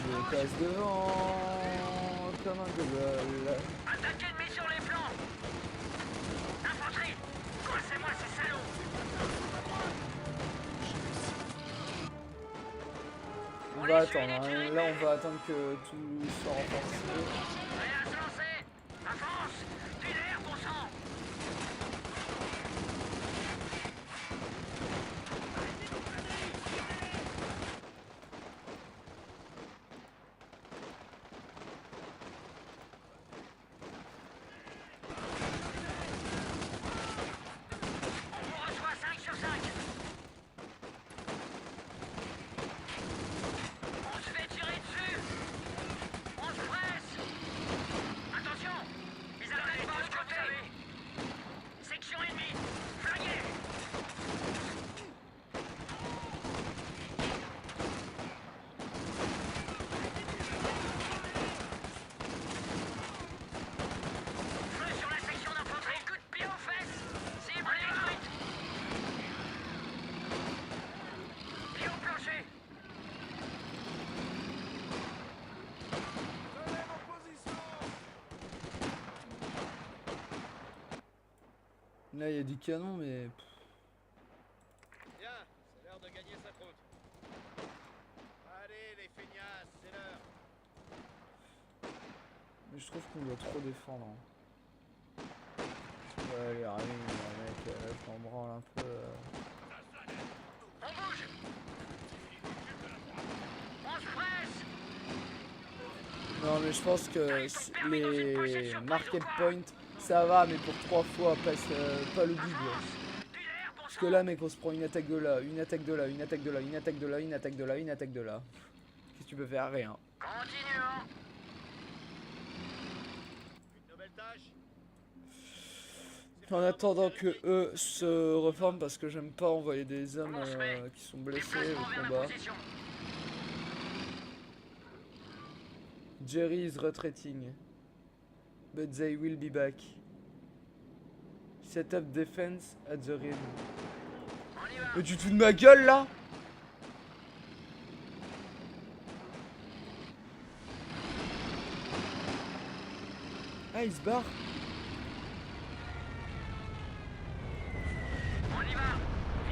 Je passe devant comme un gobel. Attaque ennemie sur les flancs. Infanterie. Coincez-moi ces salauds. va attendre, hein. Là on va attendre que tout soit renforcé. Prêt à se lancer. Avance. Du l'air, bon sang. On reçoit 5 sur 5. On se fait tirer dessus. On se presse. Attention. Ils attaquent par le côté. Section ennemie. Flaguez. Feu sur la section d'infanterie. Coup de pied aux fesses. Cible détruite. Pied au plancher. Là il y a du canon mais... Bien, c'est l'heure de gagner sa croûte. Allez, les feignasses, c'est l'heure. Mais je trouve qu'on doit trop défendre. Hein. Ouais les ramis, mec, je m'en branle un peu. On bouge. On se presse. Non mais je pense que les market points ça va mais pour 3 fois pas le double. Du l'air, bon Parce que là mec on se prend une attaque de là, une attaque de là, une attaque de là, une attaque de là, une attaque de là, une attaque de là. Qu'est-ce que tu peux faire? Rien. Continuons. Une nouvelle tâche. En attendant que eux se reforment parce que j'aime pas envoyer des hommes qui sont blessés Déplacement au vers la combat. position. Jerry is retreating. But they will be back. Set up defense at the rim. On y va. Mais tu te fous de ma gueule là? Ah il se barre. On y va.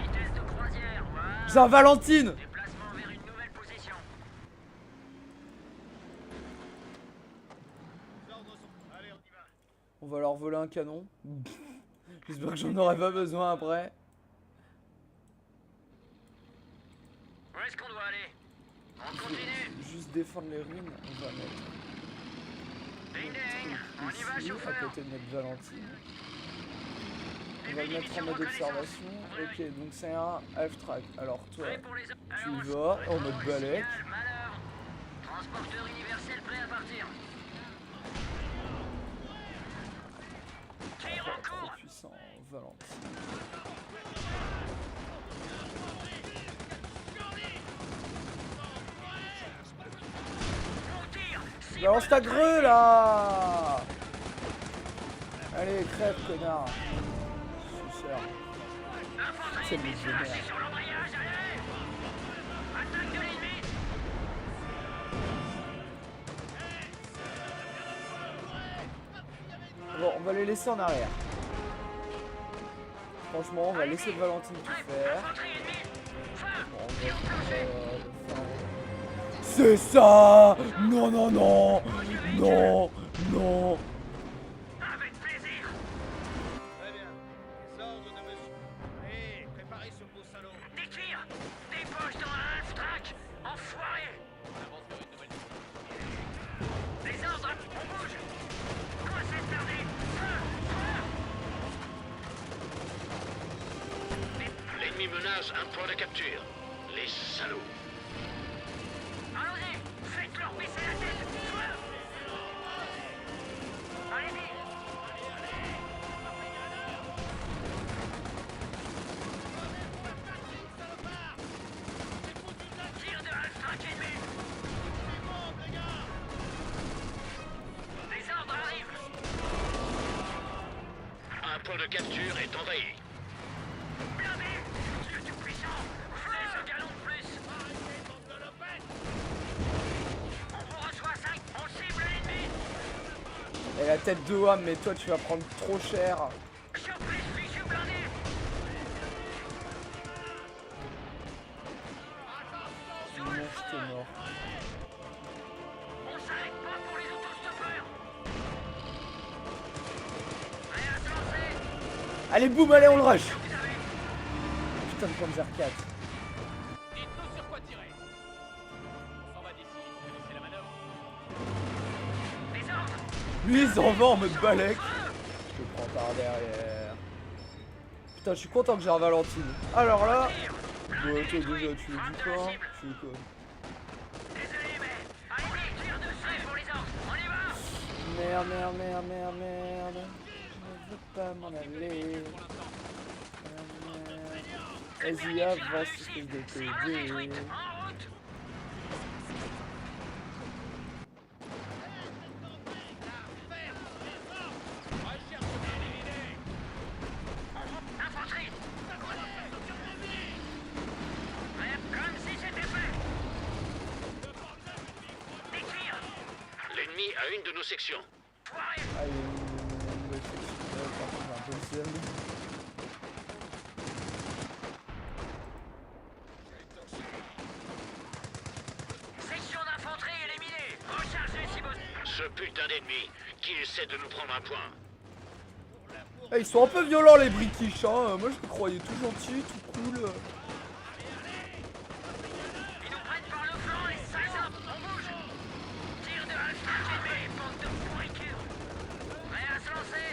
Vitesse de croisière. Voilà. Saint-Valentine. Déplacement vers une nouvelle position. Les ordres sont... Allez, on y va. On va leur voler un canon. J'espère que j'en aurai pas besoin après. Où est-ce qu'on doit aller? On continue. Juste défendre les ruines, on va mettre Ding ding. On y va, ici, à chauffeur. côté de notre Valentine. On Les va le mettre en munitions mode reconnaissance. observation. Ouvrez Ok, donc c'est un half-track. Alors toi, Prêt pour les... tu Alors, y vas en mode signal, balèque. manœuvre. Transporteur universel prêt à partir. Tire en Trop cours. puissant, Valentine. On tire. Cible Balance ta de grue là! Allez, crève, connard! Suceur. Infanterie C'est ennemie le se lâche vénère. sur l'embrayage, allez. Attaque de l'ennemi. Bon, on va les laisser en arrière. Franchement, on va laisser Valentine tout Bref, faire. infanterie ennemie. Feu. Bon, on Pied va au plancher. faire- C'est ça! Non, non, non! Non! Non! Avec plaisir. Très bien. Les ordres de monsieur. Allez, préparez ce beau salaud. Des tirs. Des poches dans un half-track. Enfoiré. Les ordres. On bouge. Quoi c'est tardé? Feu. Feu. L'ennemi menace un point de capture. Les salauds. Allons-y. Faites-leur baisser la tête. Feu. Allez-y. Tire de half-track ennemi. Les ordres arrivent. Un point de capture est envahi. Blindé. Dieu tout-puissant. Fais ce galon de plus. On vous reçoit 5. On cible l'ennemi. Et la tête de Wam, mais toi tu vas prendre trop cher. Surprise fichu blindé. Monstre, t'es mort. Allez, boum, allez, on le rush. Putain de Panzer 4. Dites-nous sur quoi tirer. On s'en va d'ici, vous connaissez la manœuvre. Les ordres. Lui, il s'en va en mode balèque. Je le prends par derrière. Putain, je suis content que j'ai un Valentine. Alors là... Bon, toi déjà, tu es du corps. Tu es quoi? Désolé, mais... Allez, tire dessus pour les ordres. On y va. Merde, merde, merde, merde, merde. Je ne veux pas m'en aller. Vas-y, avance, espèce de Cible détruite. PD. En route. Infanterie. Ouais, comme si c'était fait. Des tirs. L'ennemi a une de nos sections. Foiré. Ah, il y a une nouvelle section. Par contre, j'ai un peu le seum. Section d'infanterie éliminée. Rechargez si besoin. Ce putain d'ennemi qui essaie de nous prendre un point. Ah, ils sont un peu violents les British, hein. Moi je les croyais tout gentils, tout cool. Ils nous prennent par le flanc et ça y est, on bouge. Tire de half-track ennemi, bande de pourriture. Prêt à se lancer.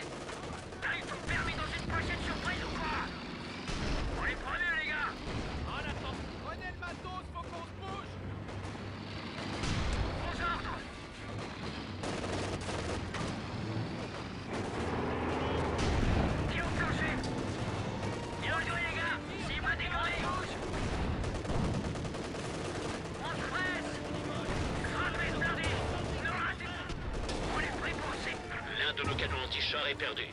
Arrive tout permis dans une pochette surprise ou quoi? On est prévenus les gars. En attendant, prenez le matos, faut qu'on se bouge. Aux ordres. Tir au plancher. Bien joué les gars. Cible démarrée. Bouge. On se presse. Frappez blindé. Ne ratez pas. On est prêt pour aussi. L'un de nos canons anti-chars est perdu.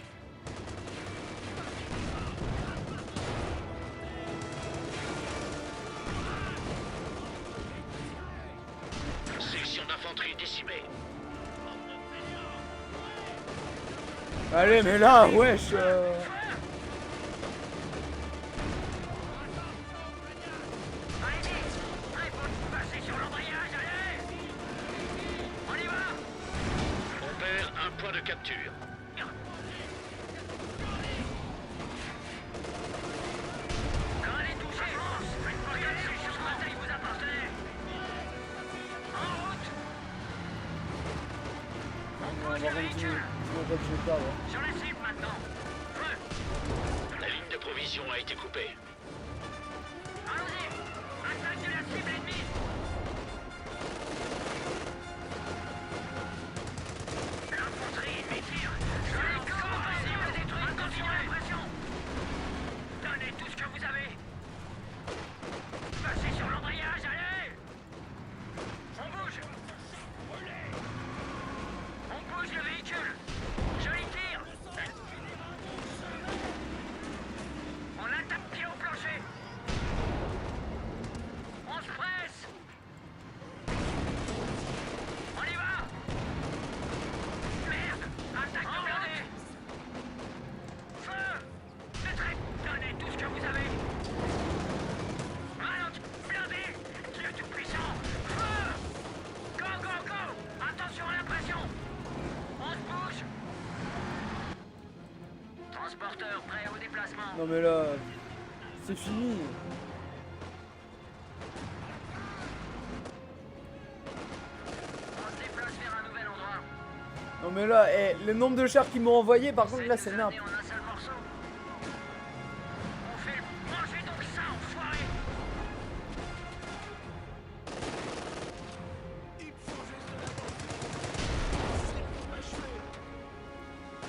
Section d'infanterie décimée. Allez, mais là, wesh. Allez, prêt pour passer sur l'embrayage, allez. On y va. On perd un point de capture. Quand elle est touchée, regardez sur ce bataille vous appartenez. En route. On va continuer. Je vois pas que je vais perdre. Sur la cible maintenant. Feu. La ligne de provision a été coupée. Allons-y. Attaque de la cible ennemie. L'infanterie ennemie tire. Sur les corps, cible détruite. Continuez la pression. Donnez tout ce que vous avez. Passez sur l'embrayage, allez. On bouge. On bouge le véhicule. Joli tir. On attaque pied au plancher. On se presse. On y va. Merde. Attaque de blindé. Feu. De trait. Donnez tout ce que vous avez. Ralenti. Blindé. Dieu tout puissant. Feu. Go, go, go. Attention à la pression. On se bouge. Transporteur prêt au déplacement. Non, mais là, c'est fini. On se déplace vers un nouvel endroit. Non, mais là, le nombre de chars qu'ils m'ont envoyé, par contre, là, c'est nous nappe. amener en un seul morceau. On fait le... Mangez donc ça, enfoiré.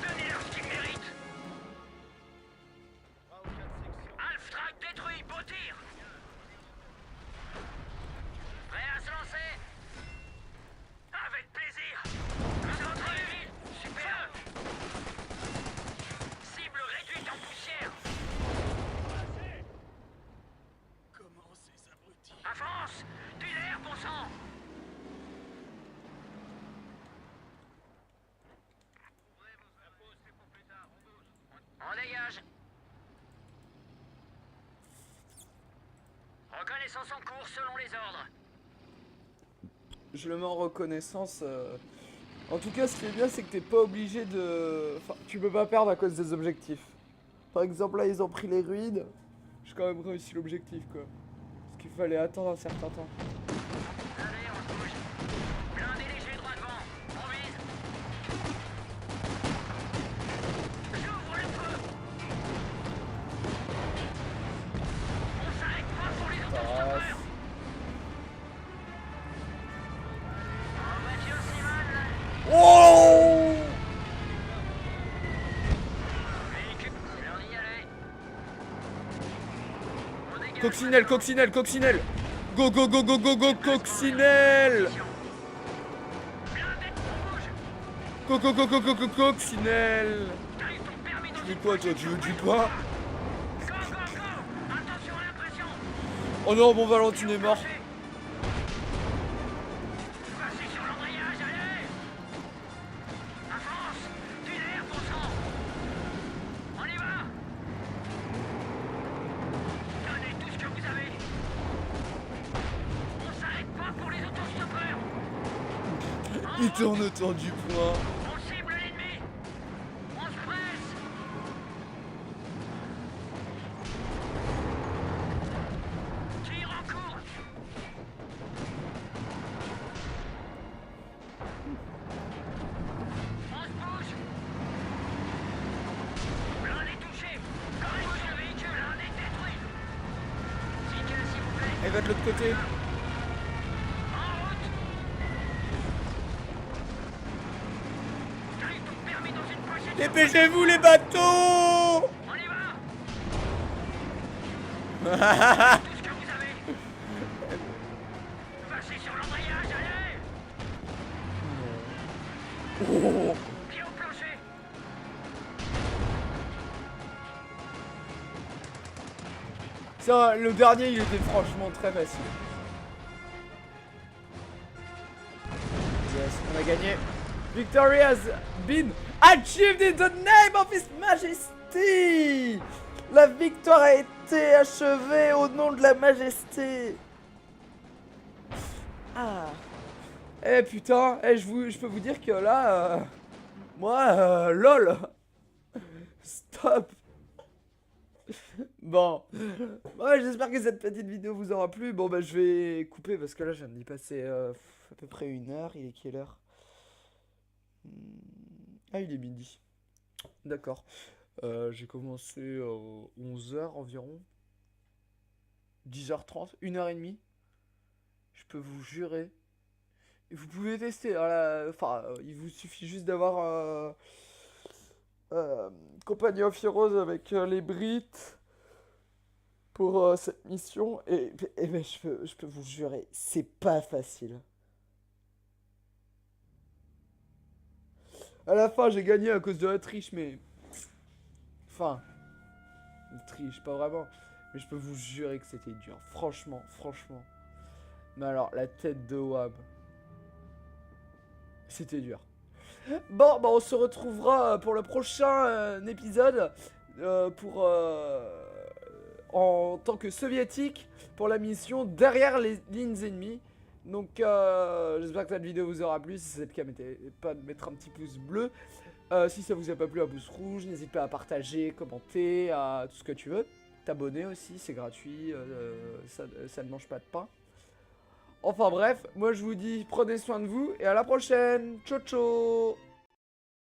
Donnez-leur ce qu'ils méritent. 3 ou 4 sections. Half-track détruit, beau tir. Prêt à se lancer? Avec plaisir. Infanterie, super. Cible réduite en poussière. Comment ces abrutis? Avance. Du l'air, bon sang. On dégage. Reconnaissance en cours selon les ordres. Je le mets en reconnaissance. En tout cas, ce qui est bien, c'est que t'es pas obligé de... Enfin, tu peux pas perdre à cause des objectifs. Par exemple, là, ils ont pris les ruines. J'ai quand même réussi l'objectif, quoi. Parce qu'il fallait attendre un certain temps. Allez, on se bouge. Blindé léger droit devant. On vise. J'ouvre le feu. On s'arrête pas pour les autostoppeurs. En voiture, Simon. Oh! Véhicule. C'est l'heure d'y aller. On dégage. Coccinelle, coccinelle, coccinelle! Go, go, go, go, go, go, coccinelle! Blindé, on bouge. Go, go, go, go, go, go, coccinelle! T'arrives ton permis dans Tu veux une quoi, toi? Tu veux du pain? Go, go, go. Attention à l'impression. Oh non, mon Valentine est mort. Passez sur l'embrayage, allez. Avance. Du l'air, bon sang. On y va. Donnez tout ce que vous avez. On s'arrête pas pour les autostoppeurs. Il tourne autour du point. On cible l'ennemi. On se presse. Tire en cours. On se bouge. Blindé touché. Correct sur le véhicule, un est détruit. Ticket, s'il vous plaît. Elle va de l'autre côté. En route. T'arrives ton permis dans une pochette. Dépêchez-vous, les bateaux! On y va. Tout ce que vous avez. Passez sur l'embrayage, allez. Oh. Pied au plancher. Ça, le dernier, il était franchement très facile. Yes, on a gagné. Victory has been achieved in the name of His Majesty. La victoire a été achevée au nom de la Majesté. Ah. Eh putain, je peux vous dire que là, moi, lol. Stop. Bon, ouais, j'espère que cette petite vidéo vous aura plu. Bon, bah, je vais couper parce que là, je viens d'y passer à peu près 1 heure. Il est quelle heure? Ah, il est midi. D'accord. J'ai commencé à 11h environ. 10h30, 1h30. Je peux vous jurer. Et vous pouvez tester. Enfin, il vous suffit juste d'avoir Company of Heroes avec les Brits pour cette mission. Et ben, je peux vous jurer, c'est pas facile. À la fin, j'ai gagné à cause de la triche, mais... Enfin... Une triche, pas vraiment. Mais je peux vous jurer que c'était dur. Franchement, franchement. Mais alors, la tête de Wab... C'était dur. Bon, bah on se retrouvera pour le prochain épisode en tant que soviétique pour la mission derrière les lignes ennemies. Donc j'espère que cette vidéo vous aura plu. Si c'est le cas, n'hésitez pas de mettre un petit pouce bleu. Si ça vous a pas plu, un pouce rouge. N'hésite pas à partager, commenter, à tout ce que tu veux. T'abonner aussi, c'est gratuit. Ça ne mange pas de pain. Enfin bref, moi je vous dis prenez soin de vous et à la prochaine. Ciao ciao.